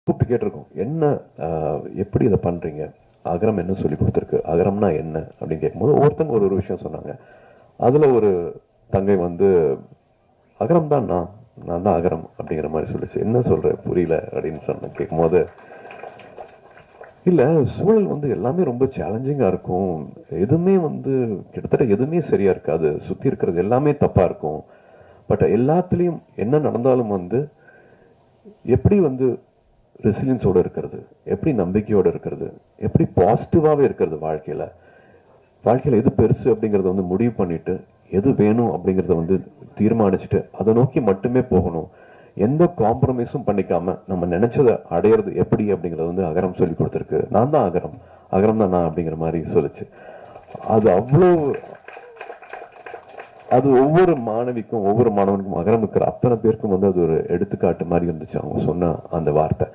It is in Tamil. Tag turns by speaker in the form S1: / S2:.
S1: கூப்பிட்டு கேட்டிருக்கோம், என்ன எப்படி இதை பண்றீங்க, அகரம் என்ன சொல்லி கொடுத்துருக்கு, அகரம்னா என்ன அப்படின்னு கேட்கும்போது ஒவ்வொருத்தங்க ஒரு விஷயம் சொன்னாங்க. அதுல ஒரு தங்கை வந்து அகரம் தான் நான் தான் அகரம் அப்படிங்கிற மாதிரி சொல்லிச்சு. என்ன சொல்ற புரியல அப்படின்னு சொன்ன கேட்கும்போது, இல்ல சூழல் வந்து எல்லாமே ரொம்ப சேலஞ்சிங்கா இருக்கும், எதுவுமே வந்து கிட்டத்தட்ட எதுவுமே சரியா இருக்காது, சுத்தி இருக்கிறது எல்லாமே தப்பா இருக்கும், பட் எல்லாத்துலயும் என்ன நடந்தாலும் வந்து எப்படி வந்து ரெசிலியன்ஸோட இருக்கிறது, எப்படி நம்பிக்கையோட இருக்கிறது, எப்படி பாசிட்டிவாவே இருக்கிறது, வாழ்க்கையில எது பெருசு அப்படிங்கறத வந்து முடிவு பண்ணிட்டு எது வேணும் அப்படிங்கறத வந்து தீர்மானிச்சுட்டு அதை நோக்கி மட்டுமே போகணும், எந்த காம்ப்ரமைஸும் பண்ணிக்காம நம்ம நினைச்சதை அடையிறது எப்படி அப்படிங்கறத வந்து அகரம் சொல்லி கொடுத்துருக்கு. நான் தான் அகரம், அகரம் தான் நான் அப்படிங்கிற மாதிரி சொல்லிச்சு. அது அவ்வளோ, அது ஒவ்வொரு மாணவிக்கும் ஒவ்வொரு மாணவனுக்கும் அகரம் இருக்கிற அத்தனை பேருக்கும் வந்து அது ஒரு எடுத்துக்காட்டு மாதிரி இருந்துச்சு அவங்க சொன்ன அந்த வார்த்தை.